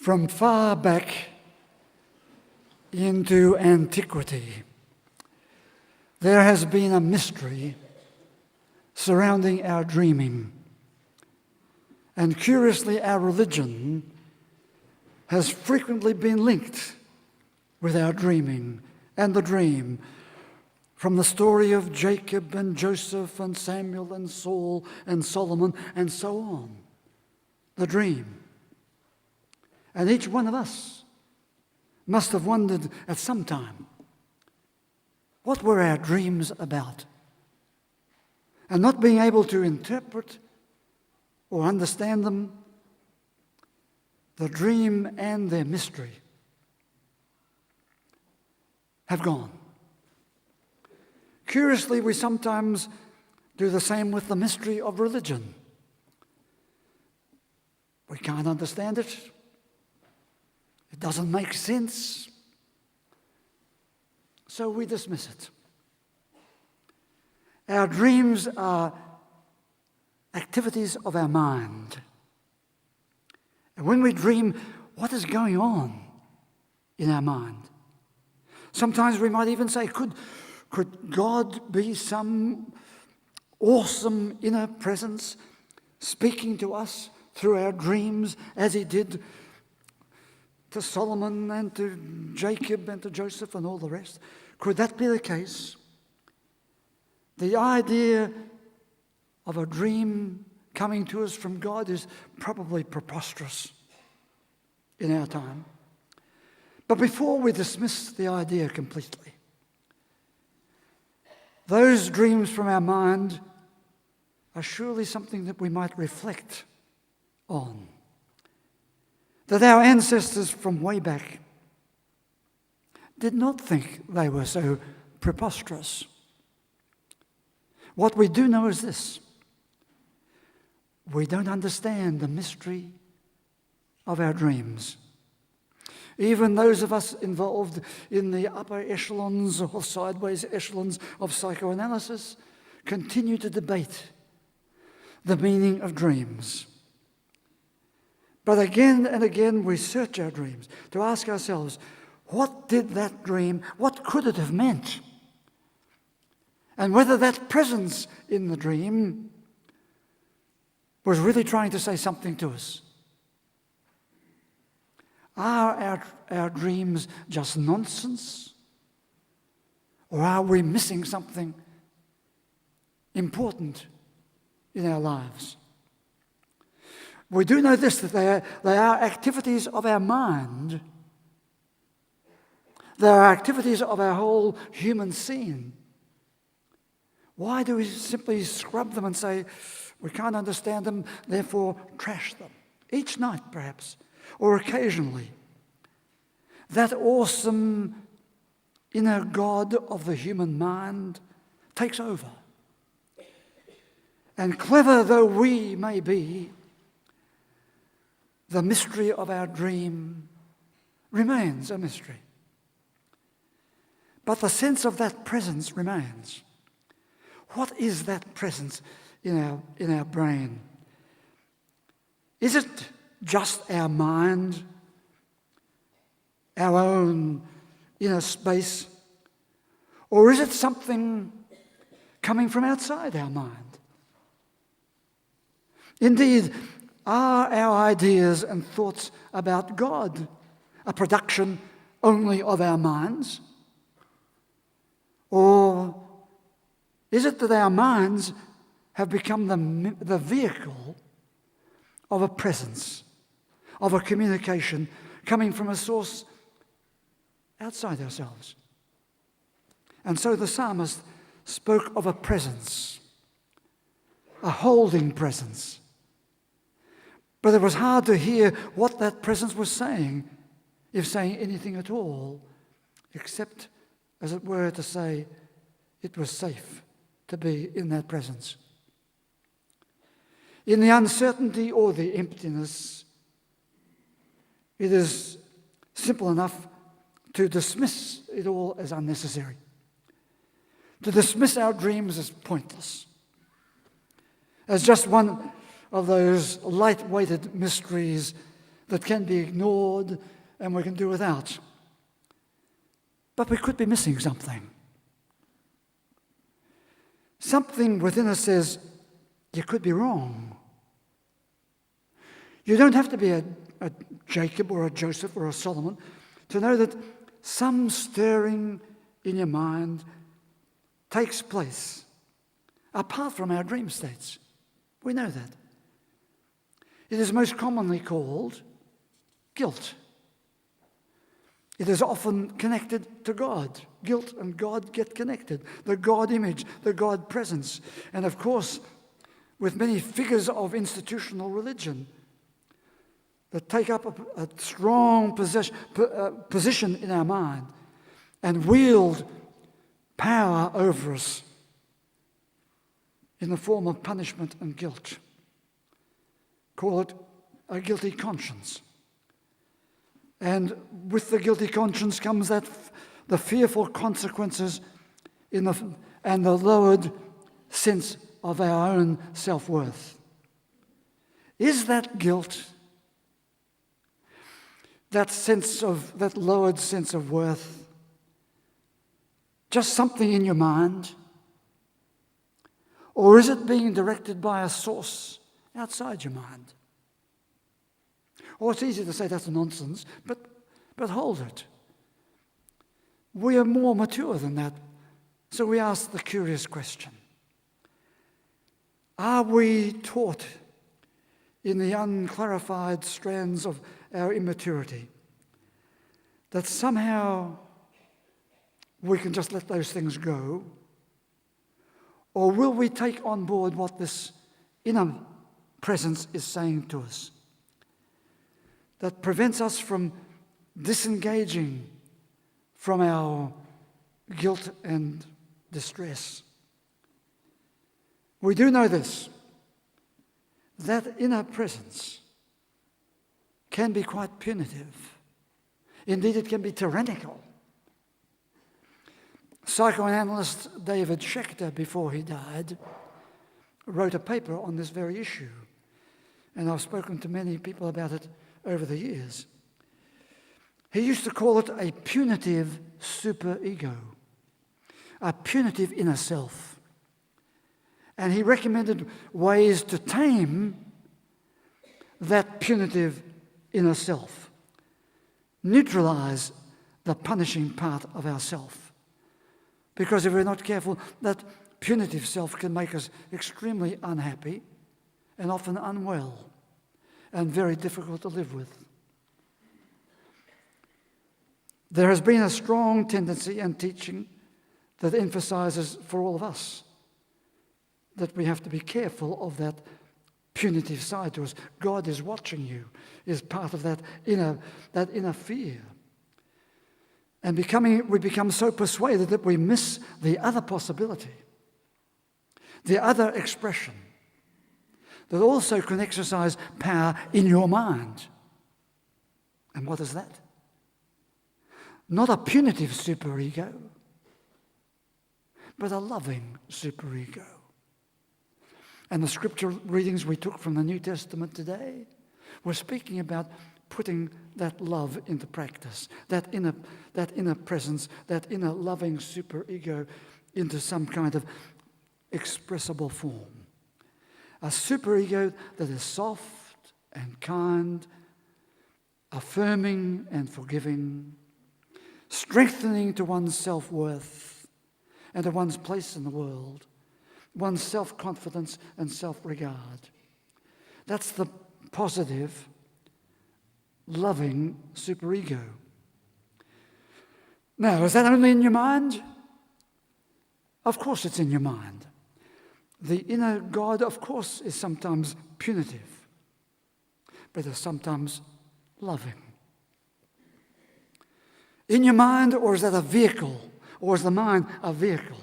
From far back into antiquity, there has been a mystery surrounding our dreaming. And curiously, our religion has frequently been linked with our dreaming and the dream, from the story of Jacob and Joseph and Samuel and Saul and Solomon and so on. The dream. And each one of us must have wondered at some time, what were our dreams about? And not being able to interpret or understand them, the dream and their mystery have gone. Curiously, we sometimes do the same with the mystery of religion. We can't understand it. It doesn't make sense. So we dismiss it. Our dreams are activities of our mind. And when we dream, what is going on in our mind? Sometimes we might even say, could God be some awesome inner presence speaking to us through our dreams as he did to Solomon and to Jacob and to Joseph and all the rest? Could that be the case? The idea of a dream coming to us from God is probably preposterous in our time. But before we dismiss the idea completely, those dreams from our mind are surely something that we might reflect on. That our ancestors from way back did not think they were so preposterous. What we do know is this: we don't understand the mystery of our dreams. Even those of us involved in the upper echelons or sideways echelons of psychoanalysis continue to debate the meaning of dreams. But again and again we search our dreams to ask ourselves, what did that dream, what could it have meant? And whether that presence in the dream was really trying to say something to us. Are our dreams just nonsense? Or are we missing something important in our lives? We do know this, that they are activities of our mind. They are activities of our whole human scene. Why do we simply scrub them and say, we can't understand them, therefore trash them? Each night, perhaps, or occasionally. That awesome inner God of the human mind takes over. And clever though we may be, the mystery of our dream remains a mystery. But the sense of that presence remains. What is that presence in our brain? Is it just our mind, our own inner space? Or is it something coming from outside our mind? Indeed, are our ideas and thoughts about God a production only of our minds? Or is it that our minds have become the vehicle of a presence, of a communication coming from a source outside ourselves? And so the psalmist spoke of a presence, a holding presence. But it was hard to hear what that presence was saying, if saying anything at all, except, as it were, to say it was safe to be in that presence. In the uncertainty or the emptiness, it is simple enough to dismiss it all as unnecessary, to dismiss our dreams as pointless, as just one of those light-weighted mysteries that can be ignored and we can do without. But we could be missing something. Something within us says, you could be wrong. You don't have to be a Jacob or a Joseph or a Solomon to know that some stirring in your mind takes place apart from our dream states. We know that. It is most commonly called guilt. It is often connected to God. Guilt and God get connected. The God image, the God presence. And of course, with many figures of institutional religion that take up a strong position in our mind and wield power over us in the form of punishment and guilt. Call it a guilty conscience. And with the guilty conscience comes the fearful consequences and the lowered sense of our own self-worth. Is that guilt, that lowered sense of worth, just something in your mind? Or is it being directed by a source outside your mind? Or it's easy to say that's nonsense, but hold it. We are more mature than that, so we ask the curious question. Are we taught in the unclarified strands of our immaturity that somehow we can just let those things go? Or will we take on board what this inner presence is saying to us that prevents us from disengaging from our guilt and distress? We do know this, that inner presence can be quite punitive. Indeed, it can be tyrannical. Psychoanalyst David Schechter, before he died, wrote a paper on this very issue. And I've spoken to many people about it over the years. He used to call it a punitive superego, a punitive inner self. And he recommended ways to tame that punitive inner self, neutralize the punishing part of ourself. Because if we're not careful, that punitive self can make us extremely unhappy and often unwell and very difficult to live with. There has been a strong tendency and teaching that emphasizes for all of us that we have to be careful of that punitive side to us. God is watching you is part of that inner fear. And we become so persuaded that we miss the other possibility, the other expression that also can exercise power in your mind. And what is that? Not a punitive superego, but a loving superego. And the scripture readings we took from the New Testament today were speaking about putting that love into practice, that inner presence, that inner loving superego into some kind of expressible form. A superego that is soft and kind, affirming and forgiving, strengthening to one's self-worth and to one's place in the world, one's self-confidence and self-regard. That's the positive, loving superego. Now, is that only in your mind? Of course it's in your mind. The inner God, of course, is sometimes punitive, but is sometimes loving. In your mind, or is that a vehicle? Or is the mind a vehicle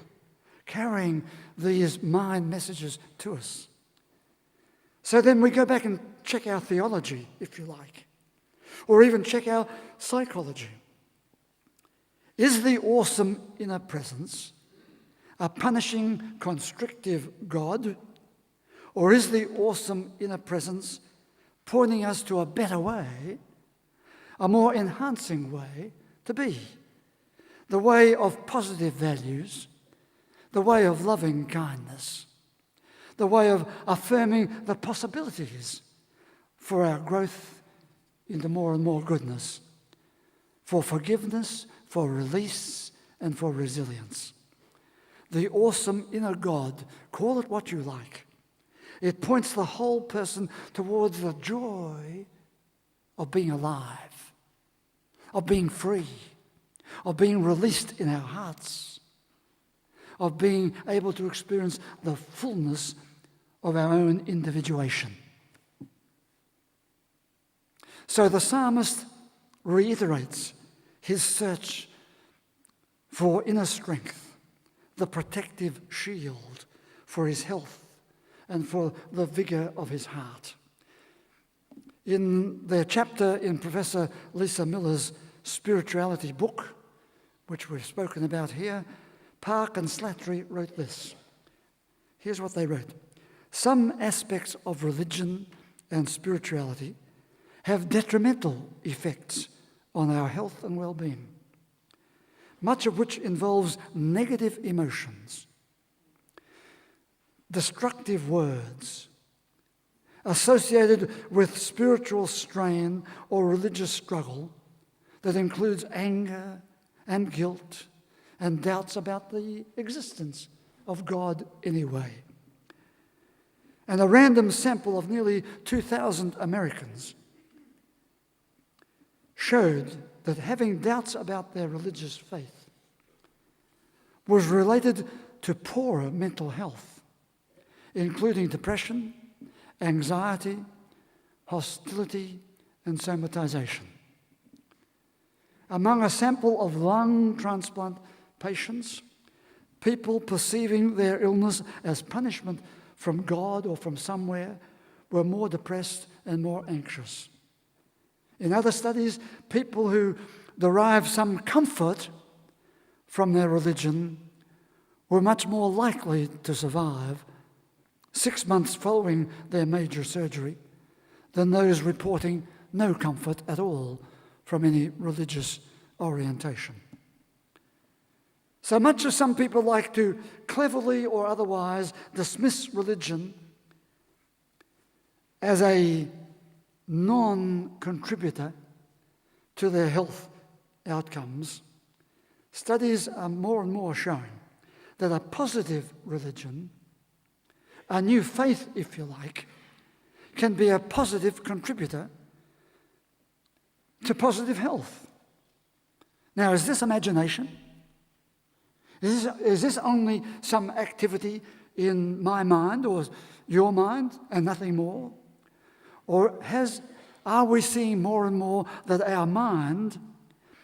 carrying these mind messages to us? So then we go back and check our theology, if you like, or even check our psychology. Is the awesome inner presence a punishing, constrictive God, or is the awesome inner presence pointing us to a better way, a more enhancing way to be, the way of positive values, the way of loving kindness, the way of affirming the possibilities for our growth into more and more goodness, for forgiveness, for release, and for resilience. The awesome inner God, call it what you like. It points the whole person towards the joy of being alive, of being free, of being released in our hearts, of being able to experience the fullness of our own individuation. So the psalmist reiterates his search for inner strength, the protective shield for his health and for the vigor of his heart. In their chapter in Professor Lisa Miller's spirituality book, which we've spoken about here, Park and Slattery wrote this. Here's what they wrote. Some aspects of religion and spirituality have detrimental effects on our health and well-being, much of which involves negative emotions, destructive words, associated with spiritual strain or religious struggle that includes anger and guilt and doubts about the existence of God anyway. And a random sample of nearly 2,000 Americans showed that having doubts about their religious faith was related to poorer mental health, including depression, anxiety, hostility, and somatization. Among a sample of lung transplant patients, people perceiving their illness as punishment from God or from somewhere were more depressed and more anxious. In other studies, people who derive some comfort from their religion were much more likely to survive 6 months following their major surgery than those reporting no comfort at all from any religious orientation. So much as some people like to cleverly or otherwise dismiss religion as a non-contributor to their health outcomes, studies are more and more showing that a positive religion, a new faith, if you like, can be a positive contributor to positive health. Now, is this imagination? Is this only some activity in my mind or your mind and nothing more? Or are we seeing more and more that our mind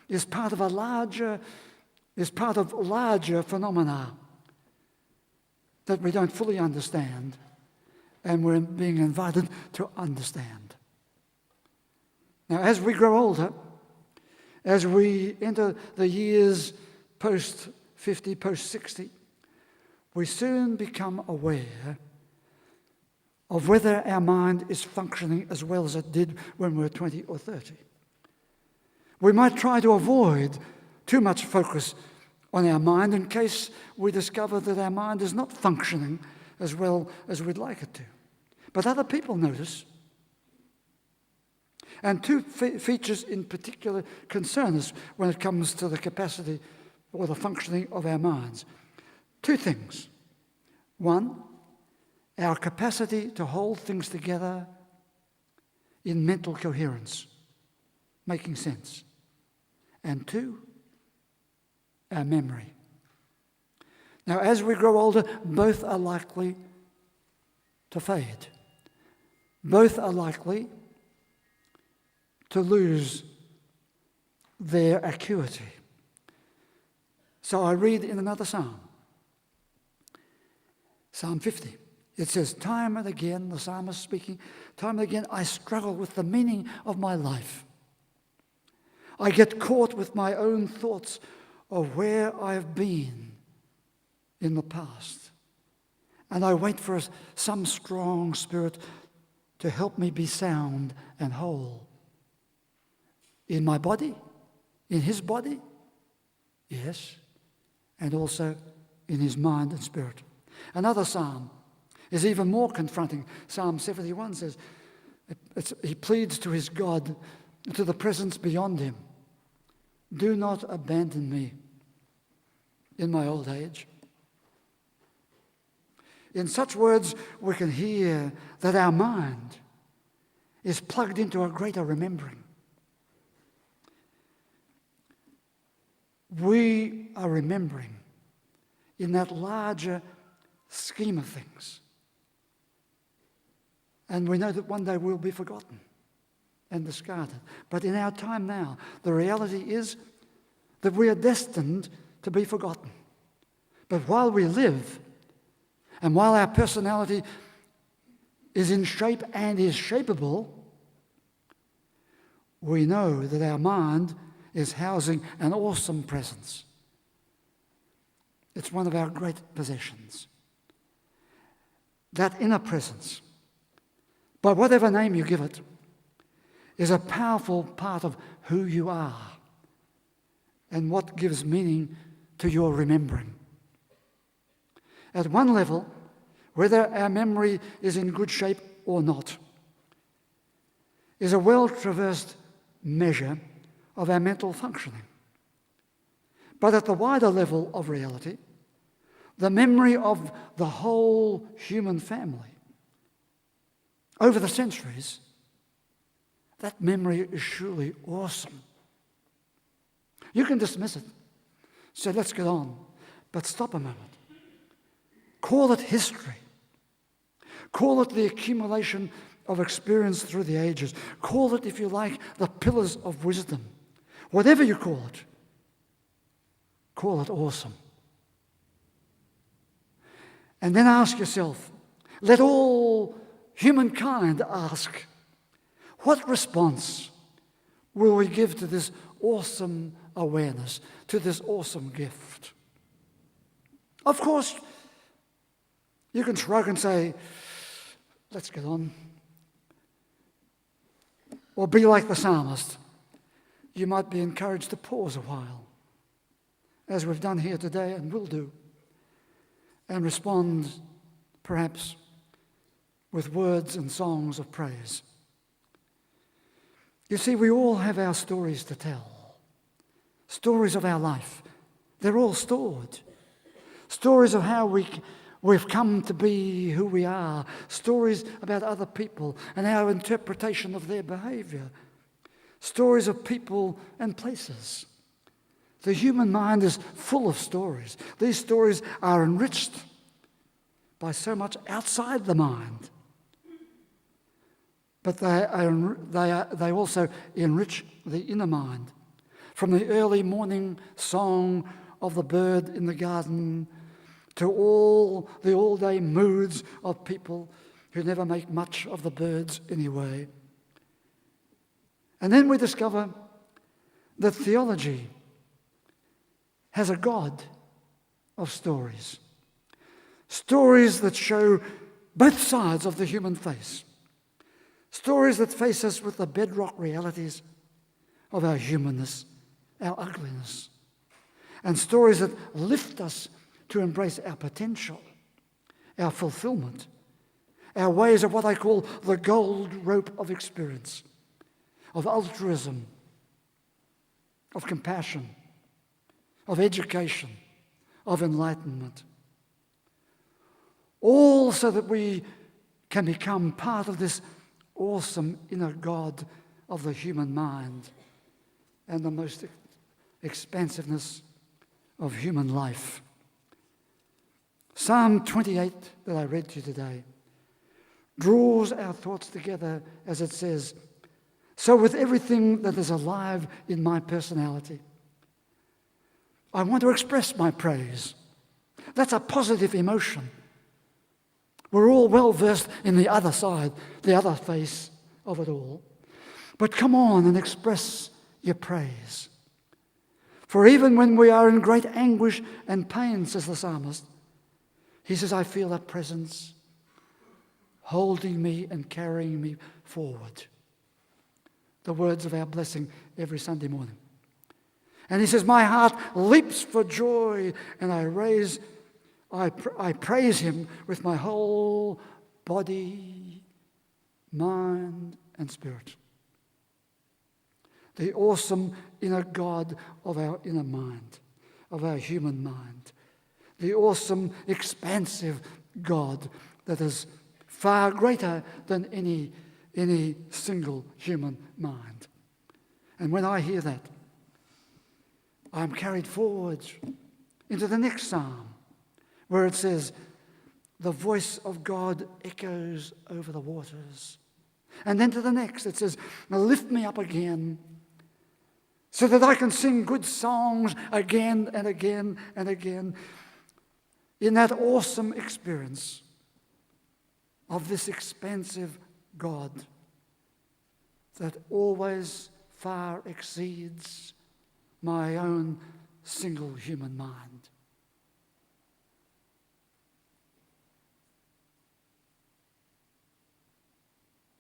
is part of larger phenomena that we don't fully understand, and we're being invited to understand? Now, as we grow older, as we enter the years post-50, post-60, we soon become aware of whether our mind is functioning as well as it did when we were 20 or 30. We might try to avoid too much focus on our mind in case we discover that our mind is not functioning as well as we'd like it to. But other people notice. And two features in particular concern us when it comes to the capacity or the functioning of our minds. Two things. One, our capacity to hold things together in mental coherence, making sense. And two, our memory. Now, as we grow older, both are likely to fade. Both are likely to lose their acuity. So I read in another psalm, Psalm 50. It says, time and again, the psalmist speaking, time and again I struggle with the meaning of my life. I get caught with my own thoughts of where I've been in the past. And I wait for some strong spirit to help me be sound and whole. In my body, in his body, yes, and also in his mind and spirit. Another psalm is even more confronting. Psalm 71 says, he pleads to his God, to the presence beyond him, do not abandon me in my old age. In such words, we can hear that our mind is plugged into a greater remembering. We are remembering in that larger scheme of things. And we know that one day we'll be forgotten and discarded. But in our time now, the reality is that we are destined to be forgotten. But while we live, and while our personality is in shape and is shapeable, we know that our mind is housing an awesome presence. It's one of our great possessions. That inner presence, by whatever name you give it, is a powerful part of who you are and what gives meaning to your remembering. At one level, whether our memory is in good shape or not, is a well-traversed measure of our mental functioning. But at the wider level of reality, the memory of the whole human family, over the centuries, that memory is surely awesome. You can dismiss it, say, let's get on, but stop a moment. Call it history. Call it the accumulation of experience through the ages. Call it, if you like, the pillars of wisdom. Whatever you call it awesome. And then ask yourself, let all humankind ask, what response will we give to this awesome awareness, to this awesome gift? Of course, you can shrug and say, let's get on. Or be like the psalmist. You might be encouraged to pause a while, as we've done here today and will do, and respond perhaps with words and songs of praise. You see, we all have our stories to tell, stories of our life. They're all stored. Stories of how we've come to be who we are, stories about other people and our interpretation of their behavior, stories of people and places. The human mind is full of stories. These stories are enriched by so much outside the mind, but they also enrich the inner mind. From the early morning song of the bird in the garden to all the all-day moods of people who never make much of the birds anyway. And then we discover that theology has a God of stories. Stories that show both sides of the human face. Stories that face us with the bedrock realities of our humanness, our ugliness. And stories that lift us to embrace our potential, our fulfillment, our ways of what I call the gold rope of experience, of altruism, of compassion, of education, of enlightenment. All so that we can become part of this awesome inner God of the human mind and the most expansiveness of human life. Psalm 28 that I read to you today draws our thoughts together as it says, so with everything that is alive in my personality, I want to express my praise. That's a positive emotion. We're all well versed in the other side, the other face of it all. But come on and express your praise. For even when we are in great anguish and pain, says the psalmist, he says, I feel a presence holding me and carrying me forward. The words of our blessing every Sunday morning. And he says, my heart leaps for joy, and I praise him with my whole body, mind, and spirit. The awesome inner God of our inner mind, of our human mind. The awesome, expansive God that is far greater than any single human mind. And when I hear that, I'm carried forward into the next psalm, where it says, the voice of God echoes over the waters. And then to the next, it says, lift me up again, so that I can sing good songs again and again and again, in that awesome experience of this expansive God that always far exceeds my own single human mind.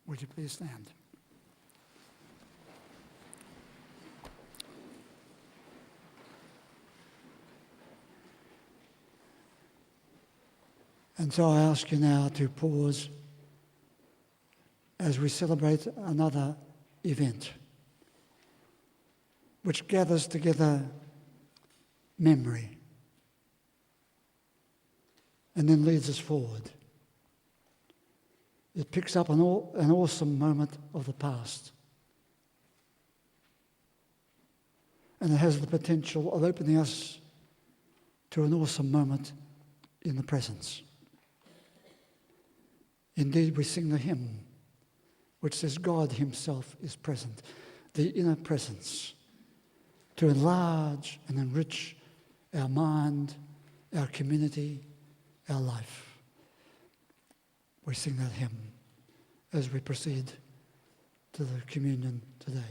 Would you please stand? And so I ask you now to pause as we celebrate another event which gathers together memory and then leads us forward. It picks up an awesome moment of the past, and it has the potential of opening us to an awesome moment in the presence. Indeed, we sing the hymn which says God himself is present, the inner presence, to enlarge and enrich our mind, our community, our life. We sing that hymn as we proceed to the communion today.